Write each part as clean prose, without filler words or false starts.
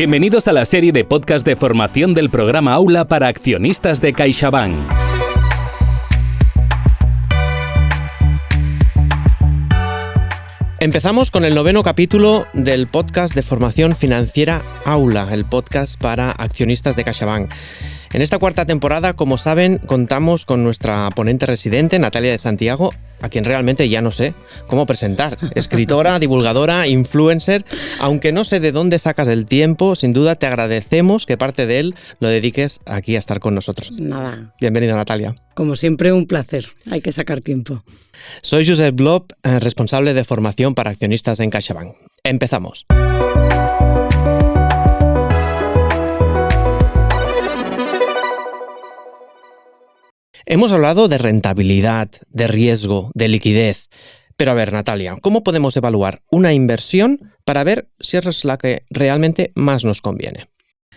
Bienvenidos a la serie de podcast de formación del programa Aula para accionistas de CaixaBank. Empezamos con el 9º capítulo del podcast de formación financiera Aula, el podcast para accionistas de CaixaBank. En esta cuarta temporada, como saben, contamos con nuestra ponente residente, Natalia de Santiago, a quien realmente ya no sé cómo presentar. Escritora, divulgadora, influencer. Aunque no sé de dónde sacas el tiempo, sin duda te agradecemos que parte de él lo dediques aquí a estar con nosotros. Nada. Bienvenida, Natalia. Como siempre, un placer. Hay que sacar tiempo. Soy Josep Blob, responsable de formación para accionistas en CaixaBank. Empezamos. Hemos hablado de rentabilidad, de riesgo, de liquidez. Pero a ver, Natalia, ¿cómo podemos evaluar una inversión para ver si es la que realmente más nos conviene?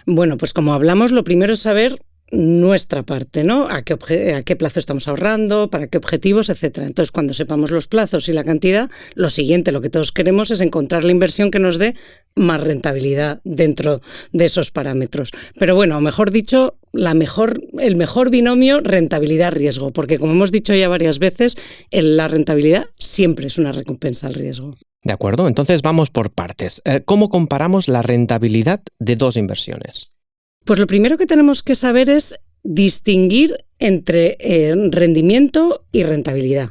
Bueno, pues como hablamos, lo primero es saber nuestra parte, ¿no? A qué plazo estamos ahorrando, para qué objetivos, etcétera. Entonces, cuando sepamos los plazos y la cantidad, lo siguiente, lo que todos queremos es encontrar la inversión que nos dé más rentabilidad dentro de esos parámetros. Pero bueno, mejor dicho, el mejor binomio rentabilidad-riesgo, porque como hemos dicho ya varias veces, la rentabilidad siempre es una recompensa al riesgo. De acuerdo, entonces vamos por partes. ¿Cómo comparamos la rentabilidad de dos inversiones? Pues lo primero que tenemos que saber es distinguir entre rendimiento y rentabilidad,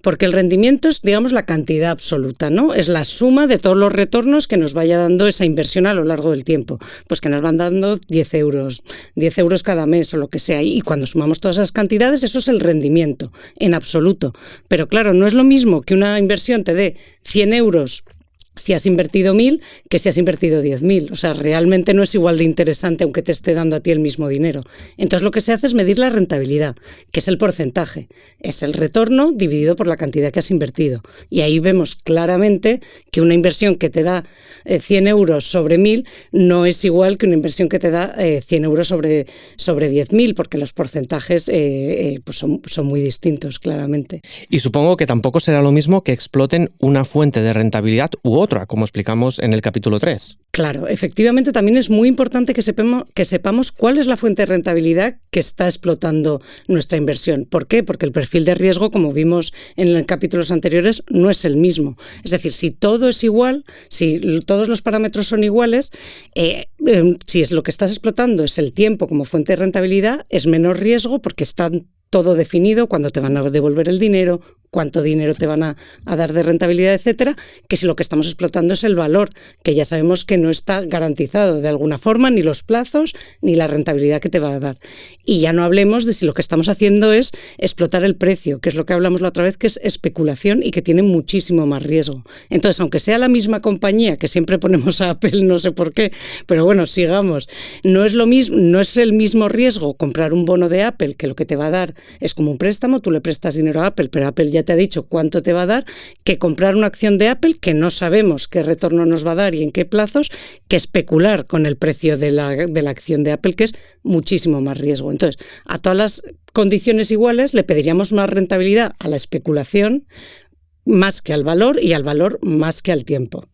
porque el rendimiento es, digamos, la cantidad absoluta, ¿no? Es la suma de todos los retornos que nos vaya dando esa inversión a lo largo del tiempo, pues que nos van dando 10 euros cada mes o lo que sea, y cuando sumamos todas esas cantidades, eso es el rendimiento en absoluto. Pero claro, no es lo mismo que una inversión te dé 100 euros si has invertido 1.000 que si has invertido 10.000. O sea, realmente no es igual de interesante aunque te esté dando a ti el mismo dinero. Entonces lo que se hace es medir la rentabilidad, que es el porcentaje. Es el retorno dividido por la cantidad que has invertido. Y ahí vemos claramente que una inversión que te da 100 euros sobre 1.000 no es igual que una inversión que te da 100 euros sobre 10.000, porque los porcentajes pues son muy distintos, claramente. Y supongo que tampoco será lo mismo que exploten una fuente de rentabilidad u otra, como explicamos en el capítulo 3. Claro, efectivamente también es muy importante que sepamos cuál es la fuente de rentabilidad que está explotando nuestra inversión. ¿Por qué? Porque el perfil de riesgo, como vimos en los capítulos anteriores, no es el mismo. Es decir, si todo es igual, si todos los parámetros son iguales, si es lo que estás explotando es el tiempo como fuente de rentabilidad, es menor riesgo porque está todo definido, cuándo te van a devolver el dinero, cuánto dinero te van a dar de rentabilidad, etcétera, que si lo que estamos explotando es el valor, que ya sabemos que no está garantizado de alguna forma, ni los plazos, ni la rentabilidad que te va a dar. Y ya no hablemos de si lo que estamos haciendo es explotar el precio, que es lo que hablamos la otra vez, que es especulación y que tiene muchísimo más riesgo. Entonces, aunque sea la misma compañía, que siempre ponemos a Apple, no sé por qué, pero bueno, sigamos, no es lo mismo, no es el mismo riesgo comprar un bono de Apple, que lo que te va a dar es como un préstamo, tú le prestas dinero a Apple, pero Apple ya te ha dicho cuánto te va a dar, que comprar una acción de Apple que no sabemos qué retorno nos va a dar y en qué plazos, que especular con el precio de la acción de Apple, que es muchísimo más riesgo. Entonces, a todas las condiciones iguales le pediríamos más rentabilidad a la especulación más que al valor y al valor más que al tiempo.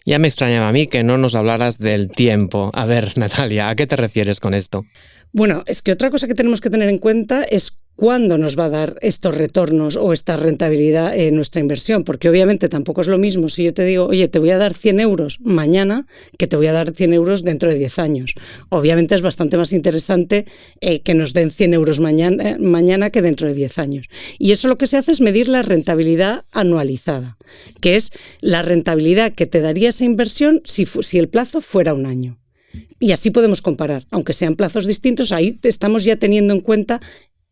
Ya me extrañaba a mí que no nos hablaras del tiempo. A ver, Natalia, ¿a qué te refieres con esto? Bueno, es que otra cosa que tenemos que tener en cuenta es cuándo nos va a dar estos retornos o esta rentabilidad en nuestra inversión, porque obviamente tampoco es lo mismo si yo te digo, oye, te voy a dar 100 euros mañana que te voy a dar 100 euros dentro de 10 años. Obviamente es bastante más interesante que nos den 100 euros mañana que dentro de 10 años. Y eso lo que se hace es medir la rentabilidad anualizada, que es la rentabilidad que te daría esa inversión si el plazo fuera un año. Y así podemos comparar, aunque sean plazos distintos, ahí estamos ya teniendo en cuenta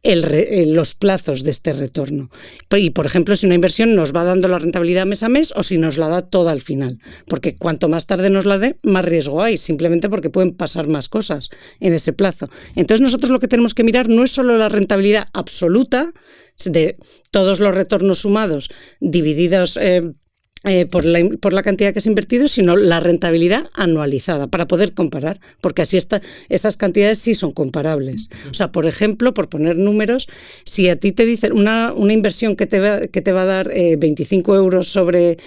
los plazos de este retorno. Y, por ejemplo, si una inversión nos va dando la rentabilidad mes a mes o si nos la da toda al final. Porque cuanto más tarde nos la dé, más riesgo hay, simplemente porque pueden pasar más cosas en ese plazo. Entonces, nosotros lo que tenemos que mirar no es solo la rentabilidad absoluta de todos los retornos sumados divididos por la cantidad que has invertido, sino la rentabilidad anualizada para poder comparar, porque así esas cantidades sí son comparables. O sea, por ejemplo, por poner números, si a ti te dicen una inversión que te va a dar 25 euros sobre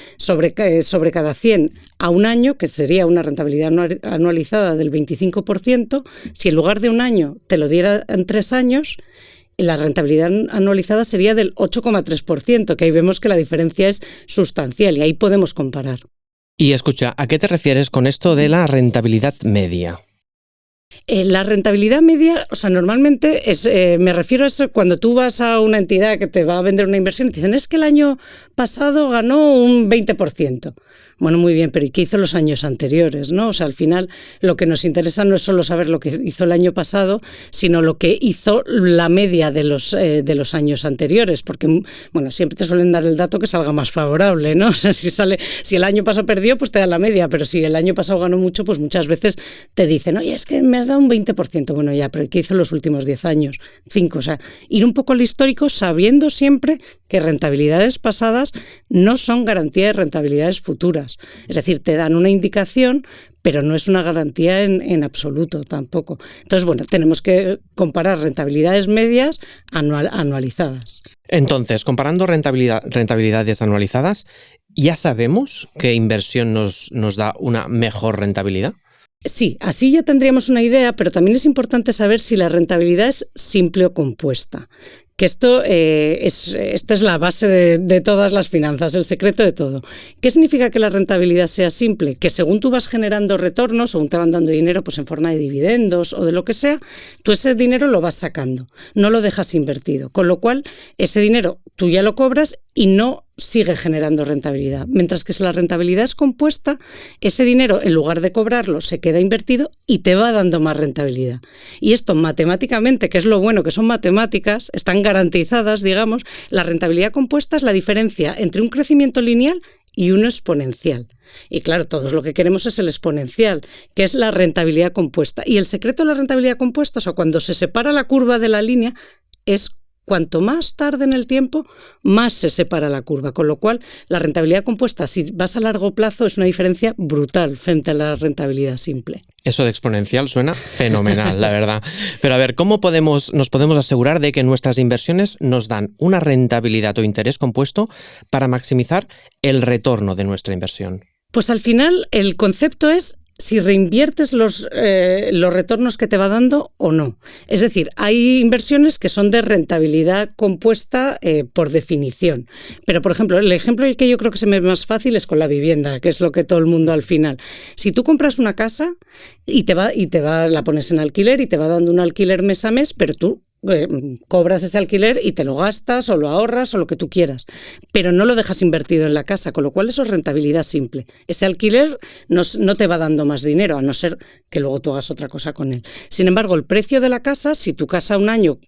cada 100 a un año, que sería una rentabilidad anualizada del 25%, si en lugar de un año te lo diera en 3 años, la rentabilidad anualizada sería del 8,3%, que ahí vemos que la diferencia es sustancial y ahí podemos comparar. Y escucha, ¿a qué te refieres con esto de la rentabilidad media? La rentabilidad media, o sea, normalmente me refiero a eso cuando tú vas a una entidad que te va a vender una inversión y te dicen, es que el año pasado ganó un 20%. Bueno, muy bien, pero ¿y qué hizo los años anteriores, no? O sea, al final lo que nos interesa no es solo saber lo que hizo el año pasado, sino lo que hizo la media de los años anteriores, porque, bueno, siempre te suelen dar el dato que salga más favorable, ¿no? O sea, si el año pasado perdió, pues te dan la media, pero si el año pasado ganó mucho, pues muchas veces te dicen, oye, es que me has dado un 20%. Bueno, ya, pero ¿qué hizo los últimos 10 años? 5, o sea, ir un poco al histórico sabiendo siempre que rentabilidades pasadas no son garantía de rentabilidades futuras. Es decir, te dan una indicación, pero no es una garantía en absoluto tampoco. Entonces, bueno, tenemos que comparar rentabilidades medias anualizadas. Entonces, comparando rentabilidades anualizadas, ¿ya sabemos qué inversión nos da una mejor rentabilidad? Sí, así ya tendríamos una idea, pero también es importante saber si la rentabilidad es simple o compuesta. Que esta es la base de todas las finanzas, el secreto de todo. ¿Qué significa que la rentabilidad sea simple? Que según tú vas generando retornos, según te van dando dinero pues en forma de dividendos o de lo que sea, tú ese dinero lo vas sacando, no lo dejas invertido. Con lo cual, ese dinero tú ya lo cobras y no sigue generando rentabilidad. Mientras que si la rentabilidad es compuesta, ese dinero, en lugar de cobrarlo, se queda invertido y te va dando más rentabilidad. Y esto matemáticamente, que es lo bueno, que son matemáticas, están garantizadas, digamos, la rentabilidad compuesta es la diferencia entre un crecimiento lineal y uno exponencial. Y claro, todos lo que queremos es el exponencial, que es la rentabilidad compuesta. Y el secreto de la rentabilidad compuesta, o sea, cuando se separa la curva de la línea, es cuanto más tarde en el tiempo, más se separa la curva. Con lo cual, la rentabilidad compuesta, si vas a largo plazo, es una diferencia brutal frente a la rentabilidad simple. Eso de exponencial suena fenomenal, la verdad. Pero a ver, ¿cómo nos podemos asegurar de que nuestras inversiones nos dan una rentabilidad o interés compuesto para maximizar el retorno de nuestra inversión? Pues al final, el concepto es si reinviertes los retornos que te va dando o no. Es decir, hay inversiones que son de rentabilidad compuesta por definición. Pero, por ejemplo, el ejemplo que yo creo que se me ve más fácil es con la vivienda, que es lo que todo el mundo al final. Si tú compras una casa y la pones en alquiler y te va dando un alquiler mes a mes, pero tú cobras ese alquiler y te lo gastas o lo ahorras o lo que tú quieras, pero no lo dejas invertido en la casa, con lo cual eso es rentabilidad simple. Ese alquiler no te va dando más dinero, a no ser que luego tú hagas otra cosa con él. Sin embargo, el precio de la casa, si tu casa un año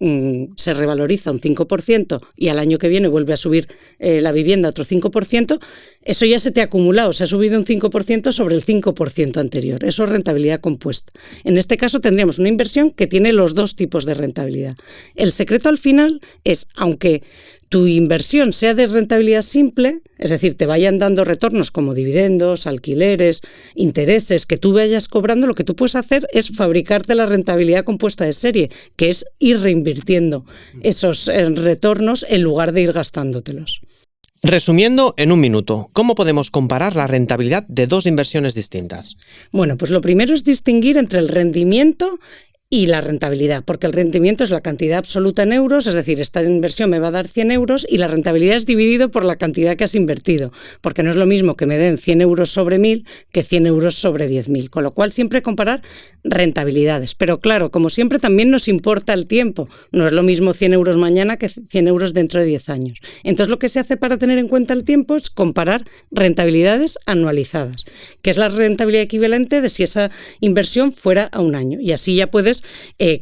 se revaloriza un 5% y al año que viene vuelve a subir la vivienda otro 5%, eso ya se te ha acumulado, se ha subido un 5% sobre el 5% anterior. Eso es rentabilidad compuesta. En este caso tendríamos una inversión que tiene los dos tipos de rentabilidad. El secreto al final es, aunque tu inversión sea de rentabilidad simple, es decir, te vayan dando retornos como dividendos, alquileres, intereses, que tú vayas cobrando, lo que tú puedes hacer es fabricarte la rentabilidad compuesta de serie, que es ir reinvirtiendo esos retornos en lugar de ir gastándotelos. Resumiendo en un minuto, ¿cómo podemos comparar la rentabilidad de dos inversiones distintas? Bueno, pues lo primero es distinguir entre el rendimiento y la rentabilidad, porque el rendimiento es la cantidad absoluta en euros, es decir, esta inversión me va a dar 100 euros y la rentabilidad es dividido por la cantidad que has invertido, porque no es lo mismo que me den 100 euros sobre 1.000 que 100 euros sobre 10.000, con lo cual siempre comparar rentabilidades. Pero claro, como siempre también nos importa el tiempo, no es lo mismo 100 euros mañana que 100 euros dentro de 10 años. Entonces lo que se hace para tener en cuenta el tiempo es comparar rentabilidades anualizadas, que es la rentabilidad equivalente de si esa inversión fuera a un año, y así ya puedes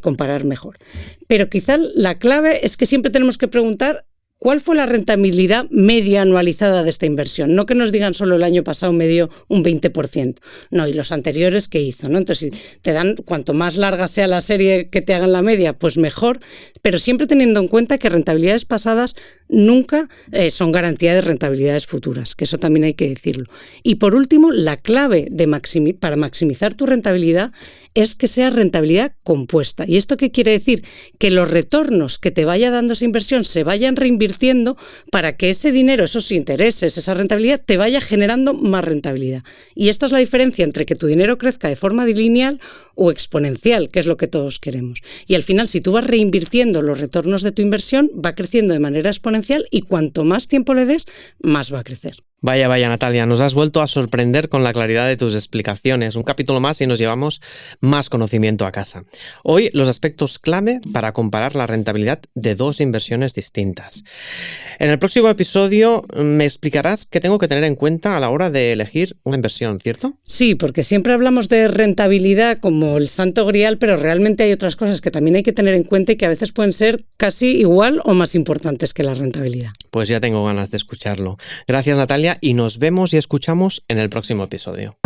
comparar mejor. Pero quizá la clave es que siempre tenemos que preguntar ¿cuál fue la rentabilidad media anualizada de esta inversión? No que nos digan solo el año pasado me dio un 20%. No, y los anteriores, ¿qué hizo? ¿No? Entonces, si te dan, cuanto más larga sea la serie que te hagan la media, pues mejor, pero siempre teniendo en cuenta que rentabilidades pasadas nunca son garantía de rentabilidades futuras, que eso también hay que decirlo. Y por último, la clave para maximizar tu rentabilidad es que sea rentabilidad compuesta. ¿Y esto qué quiere decir? Que los retornos que te vaya dando esa inversión se vayan reinvirtiendo reinvirtiendo para que ese dinero, esos intereses, esa rentabilidad, te vaya generando más rentabilidad. Y esta es la diferencia entre que tu dinero crezca de forma lineal o exponencial, que es lo que todos queremos. Y al final, si tú vas reinvirtiendo los retornos de tu inversión, va creciendo de manera exponencial y cuanto más tiempo le des, más va a crecer. Vaya, Natalia, nos has vuelto a sorprender con la claridad de tus explicaciones. Un capítulo más y nos llevamos más conocimiento a casa. Hoy, los aspectos clave para comparar la rentabilidad de dos inversiones distintas. En el próximo episodio me explicarás qué tengo que tener en cuenta a la hora de elegir una inversión, ¿cierto? Sí, porque siempre hablamos de rentabilidad como el santo grial, pero realmente hay otras cosas que también hay que tener en cuenta y que a veces pueden ser casi igual o más importantes que la rentabilidad. Pues ya tengo ganas de escucharlo. Gracias, Natalia, y nos vemos y escuchamos en el próximo episodio.